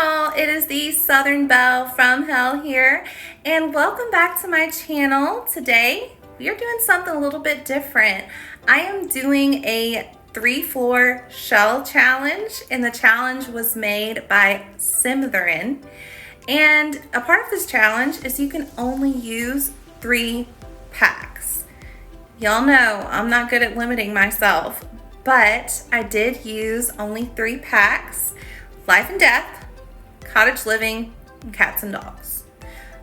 y'all, it is the Southern Belle from Hell here, and welcome back to my channel. Today we are doing something a little bit different. I am doing a 3-floor shell challenge, and the challenge was made by Symtherin. And a part of this challenge is you can only use 3 packs. Y'all know I'm not good at limiting myself, but I did use only 3 packs: Life and Death, Cottage Living, and Cats and Dogs.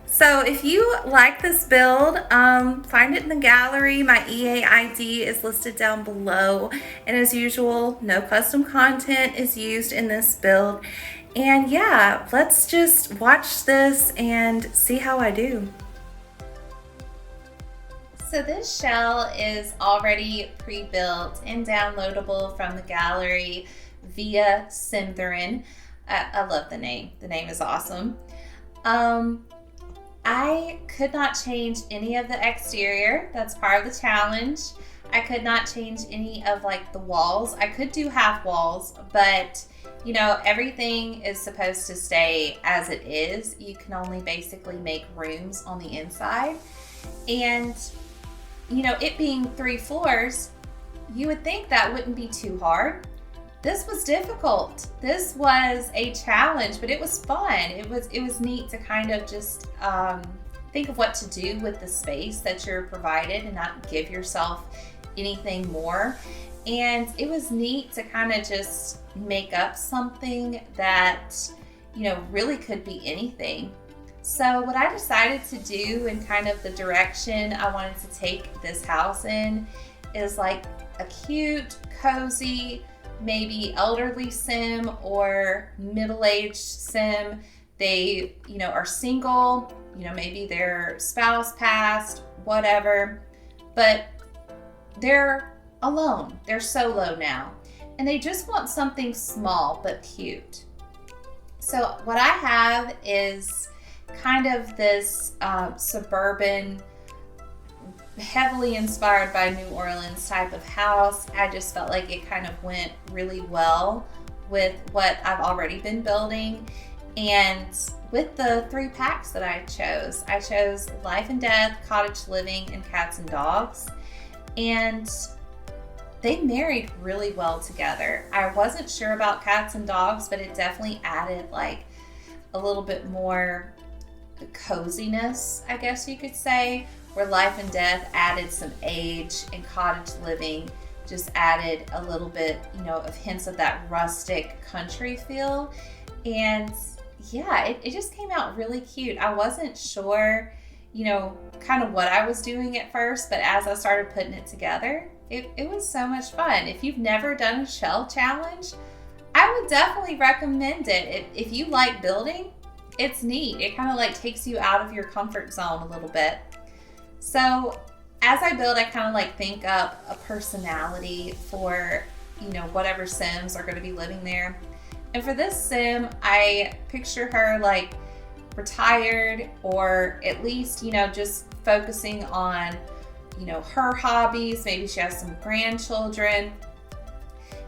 So if you like this build, find it in the gallery. My EA ID is listed down below. And as usual, no custom content is used in this build. And yeah, let's just watch this and see how I do. So this shell is already pre-built and downloadable from the gallery via Symtherin. I love the name. The name is awesome. I could not change any of the exterior. That's part of the challenge. I could not change any of like the walls. I could do half walls, but you know, everything is supposed to stay as it is. You can only basically make rooms on the inside. And you know, it being 3 floors, you would think that wouldn't be too hard. This was difficult. This was a challenge, but it was fun. It was neat to kind of just think of what to do with the space that you're provided and not give yourself anything more. And it was neat to kind of just make up something that, you know, really could be anything. So what I decided to do and kind of the direction I wanted to take this house in is like a cute, cozy, maybe elderly sim or middle-aged sim. They, you know, are single, you know, maybe their spouse passed, whatever, but they're alone. They're solo now, and they just want something small but cute. So what I have is kind of this suburban, heavily inspired by New Orleans type of house. I just felt like it kind of went really well with what I've already been building. And with the 3 packs that I chose Life and Death, Cottage Living, and Cats and Dogs. And they married really well together. I wasn't sure about Cats and Dogs, but it definitely added like a little bit more coziness, I guess you could say, where Life and Death added some age, and Cottage Living just added a little bit, you know, of hints of that rustic country feel. And yeah, it just came out really cute. I wasn't sure, you know, kind of what I was doing at first, but as I started putting it together, it was so much fun. If you've never done a shell challenge, I would definitely recommend it. If you like building, it's neat. It kind of like takes you out of your comfort zone a little bit. So as I build, I kind of like think up a personality for, you know, whatever Sims are going to be living there. And for this Sim, I picture her like retired, or at least, you know, just focusing on, you know, her hobbies. Maybe she has some grandchildren,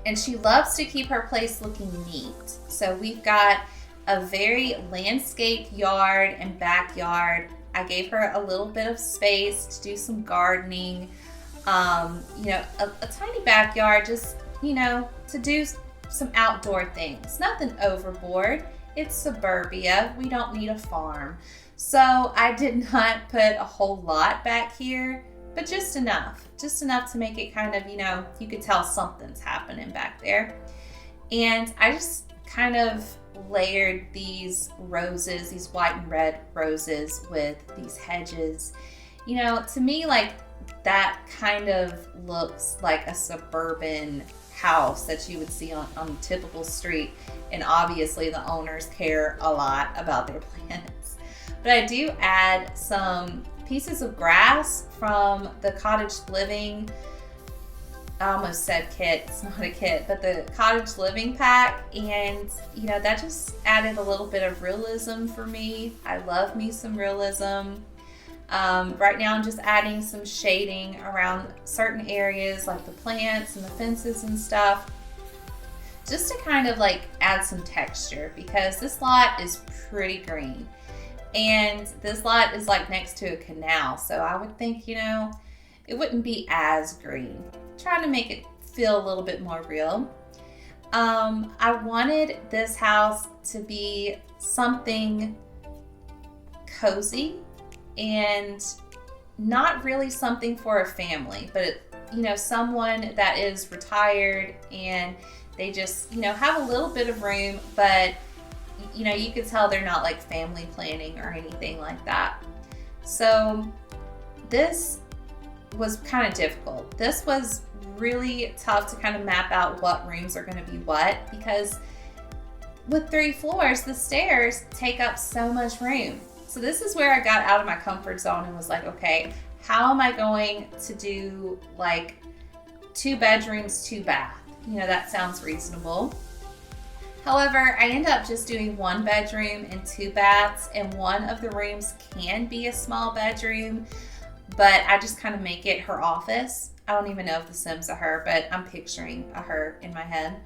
and she loves to keep her place looking neat. So we've got a very landscaped yard and backyard. I gave her a little bit of space to do some gardening, you know, a tiny backyard, just, you know, to do some outdoor things. Nothing overboard. It's suburbia. We don't need a farm. So I did not put a whole lot back here, but just enough to make it kind of, you know, you could tell something's happening back there. And I just kind of layered these roses, these white and red roses, with these hedges. You know, to me, like, that kind of looks like a suburban house that you would see on a typical street. And obviously the owners care a lot about their plants. But I do add some pieces of grass from the Cottage Living, I almost said kit, it's not a kit, but the Cottage Living pack. And you know, that just added a little bit of realism for me. I love me some realism. Right now I'm just adding some shading around certain areas like the plants and the fences and stuff, just to kind of like add some texture, because this lot is pretty green. And this lot is like next to a canal, so I would think, you know, it wouldn't be as green. Trying to make it feel a little bit more real. I wanted this house to be something cozy and not really something for a family, but you know, someone that is retired and they just, you know, have a little bit of room, but you know, you could tell they're not like family planning or anything like that. So this was kind of difficult. This was really tough to kind of map out what rooms are going to be what, because with 3 floors, the stairs take up so much room. So this is where I got out of my comfort zone and was like, okay, how am I going to do like 2 bedrooms, 2 bath? You know, that sounds reasonable. However, I end up just doing 1 bedroom and 2 baths, and one of the rooms can be a small bedroom, but I just kind of make it her office. I don't even know if the Sims are her, but I'm picturing a her in my head.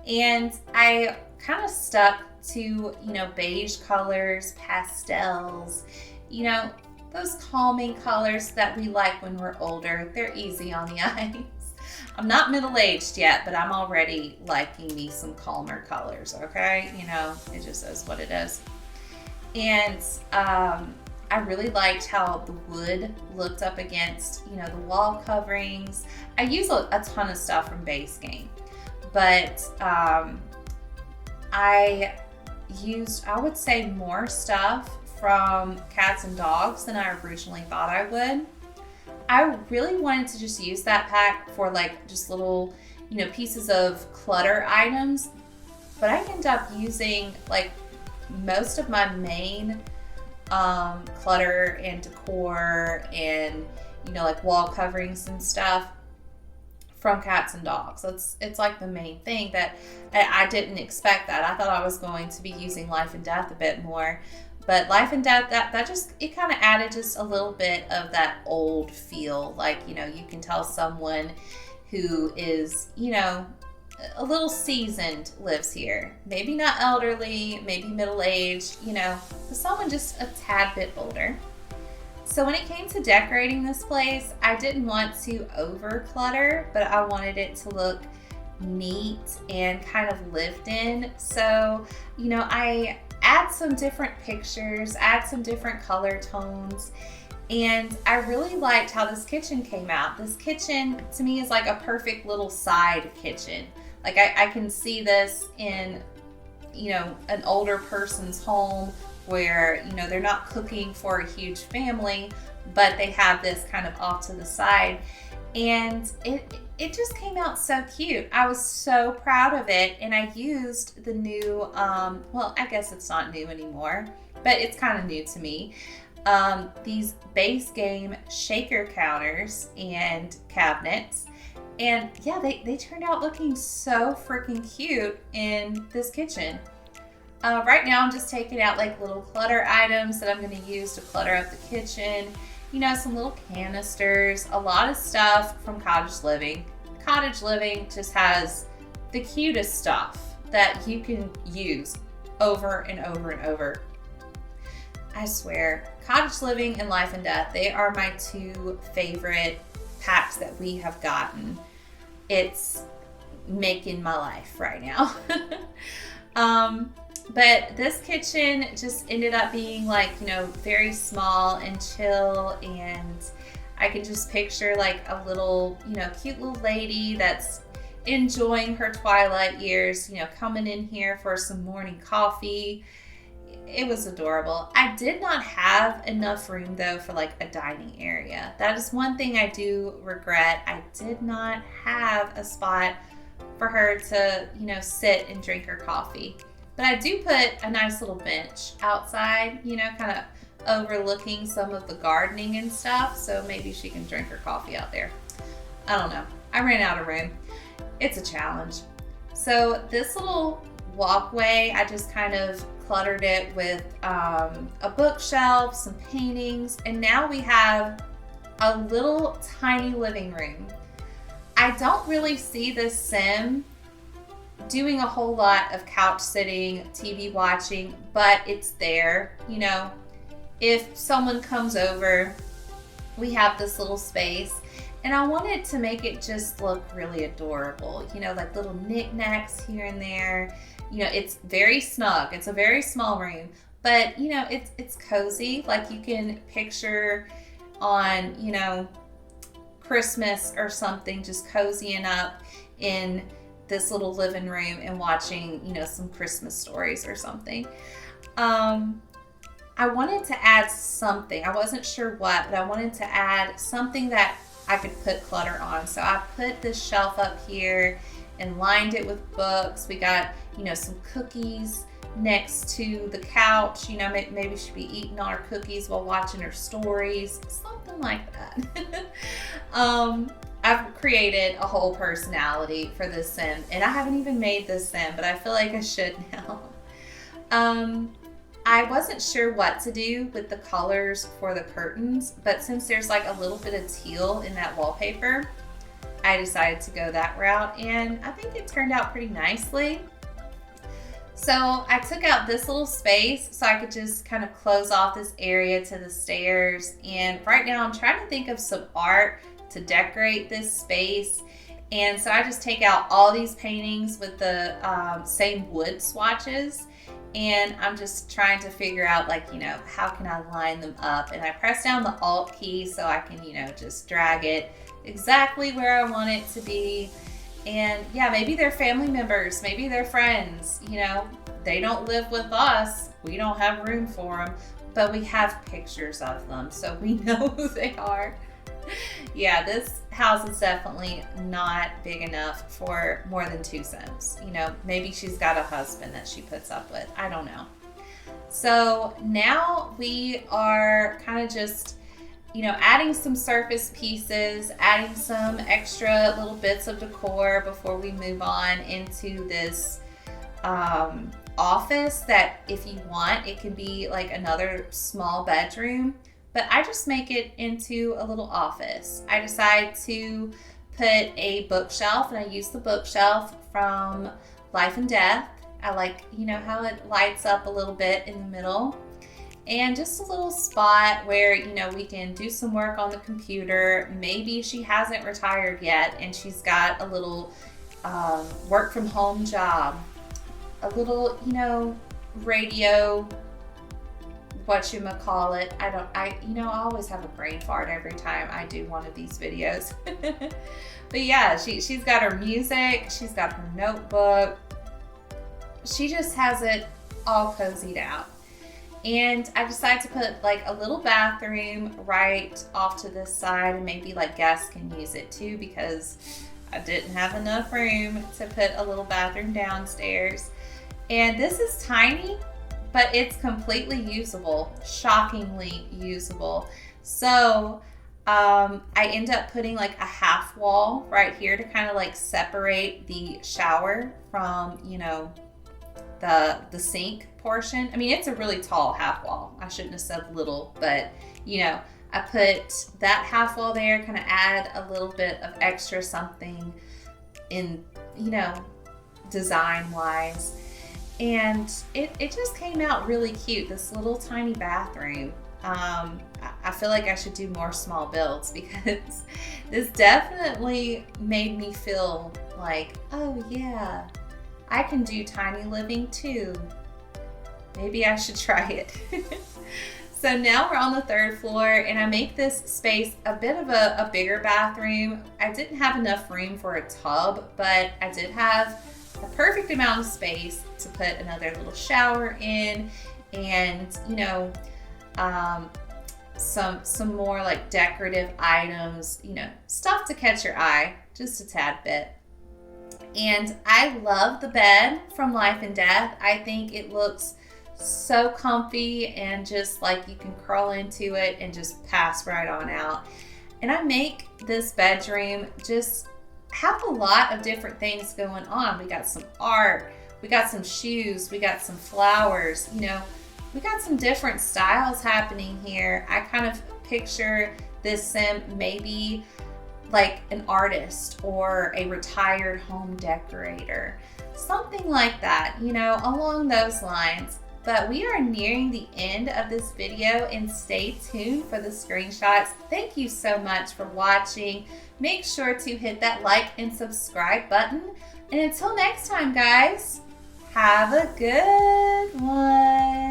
And I kind of stuck to, you know, beige colors, pastels, you know, those calming colors that we like when we're older. They're easy on the eyes. I'm not middle-aged yet, but I'm already liking me some calmer colors, okay? You know, it just is what it is. And I really liked how the wood looked up against, you know, the wall coverings. I use a ton of stuff from Base Game, but I used, I would say, more stuff from Cats and Dogs than I originally thought I would. I really wanted to just use that pack for like just little, you know, pieces of clutter items, but I ended up using like most of my main clutter and decor and, you know, like wall coverings and stuff from Cats and Dogs. It's like the main thing that I didn't expect that. I thought I was going to be using Life and Death a bit more. But Life and Death, that just, it kind of added just a little bit of that old feel. Like, you know, you can tell someone who is, you know, a little seasoned lives here. Maybe not elderly, maybe middle-aged, you know, but someone just a tad bit older. So when it came to decorating this place, I didn't want to over-clutter, but I wanted it to look neat and kind of lived in. So, you know, I add some different pictures, add some different color tones, and I really liked how this kitchen came out. This kitchen, to me, is like a perfect little side kitchen. Like, I can see this in, you know, an older person's home where, you know, they're not cooking for a huge family, but they have this kind of off to the side. And it just came out so cute. I was so proud of it, and I used the new, well, I guess it's not new anymore, but it's kind of new to me. These Base Game shaker counters and cabinets. And yeah, they turned out looking so freaking cute in this kitchen. Right now I'm just taking out like little clutter items that I'm going to use to clutter up the kitchen. You know, some little canisters, a lot of stuff from Cottage Living. Cottage Living just has the cutest stuff that you can use over and over and over. I swear, Cottage Living and Life and Death, they are my 2 favorite packs that we have gotten. It's making my life right now. But this kitchen just ended up being like, you know, very small and chill, and I can just picture like a little, you know, cute little lady that's enjoying her twilight years, you know, coming in here for some morning coffee. It was adorable. I did not have enough room though for like a dining area. That is one thing I do regret. I did not have a spot for her to, you know, sit and drink her coffee. But I do put a nice little bench outside, you know, kind of overlooking some of the gardening and stuff. So maybe she can drink her coffee out there. I don't know. I ran out of room. It's a challenge. So this little walkway, I just kind of cluttered it with a bookshelf, some paintings, and now we have a little tiny living room. I don't really see this sim doing a whole lot of couch sitting, TV watching, but it's there. You know, if someone comes over, we have this little space, and I wanted to make it just look really adorable. You know, like little knickknacks here and there. You know, it's very snug. It's a very small room, but you know, it's cozy. Like you can picture on, you know, Christmas or something, just cozying up in this little living room and watching, you know, some Christmas stories or something. I wanted to add something. I wasn't sure what, but I wanted to add something that I could put clutter on. So I put this shelf up here and lined it with books. We got, you know, some cookies next to the couch. You know, maybe she'd be eating all her cookies while watching her stories, something like that. I've created a whole personality for this sim, and I haven't even made this sim, but I feel like I should now. I wasn't sure what to do with the colors for the curtains, but since there's like a little bit of teal in that wallpaper, I decided to go that route, and I think it turned out pretty nicely. So I took out this little space so I could just kind of close off this area to the stairs, and right now I'm trying to think of some art to decorate this space. And so I just take out all these paintings with the same wood swatches, and I'm just trying to figure out, like, you know, how can I line them up? And I press down the Alt key so I can, you know, just drag it exactly where I want it to be. And yeah, maybe they're family members, maybe they're friends, you know, they don't live with us, we don't have room for them, but we have pictures of them, so we know who they are. Yeah, this house is definitely not big enough for more than 2 Sims. You know, maybe she's got a husband that she puts up with. I don't know. So now we are kind of just, you know, adding some surface pieces, adding some extra little bits of decor before we move on into this office that, if you want, it can be like another small bedroom. But I just make it into a little office. I decide to put a bookshelf, and I use the bookshelf from Life and Death. I like, you know, how it lights up a little bit in the middle. And just a little spot where, you know, we can do some work on the computer. Maybe she hasn't retired yet and she's got a little work from home job. A little, you know, radio, whatchamacallit. I always have a brain fart every time I do one of these videos. But yeah, she's got her music, she's got her notebook. She just has it all cozied out. And I decided to put like a little bathroom right off to this side, and maybe like guests can use it too, because I didn't have enough room to put a little bathroom downstairs. And this is tiny, but it's completely usable, shockingly usable. So I end up putting like a half wall right here to kind of like separate the shower from, you know, the sink portion. I mean, it's a really tall half wall. I shouldn't have said little, but you know, I put that half wall there, kind of add a little bit of extra something in, you know, design wise. And it just came out really cute, this little tiny bathroom. I feel like I should do more small builds, because this definitely made me feel like, oh yeah, I can do tiny living too. Maybe I should try it. So now we're on the 3rd floor, and I make this space a bit of a bigger bathroom. I didn't have enough room for a tub, but I did have a perfect amount of space to put another little shower in, and you know, some more like decorative items, you know, stuff to catch your eye just a tad bit. And I love the bed from Life and Death. I think it looks so comfy, and just like you can curl into it and just pass right on out. And I make this bedroom just have a lot of different things going on. We got some art, we got some shoes, we got some flowers, you know, we got some different styles happening here. I kind of picture this sim maybe like an artist or a retired home decorator. Something like that, you know, along those lines. But we are nearing the end of this video, and stay tuned for the screenshots. Thank you so much for watching. Make sure to hit that like and subscribe button. And until next time, guys, have a good one.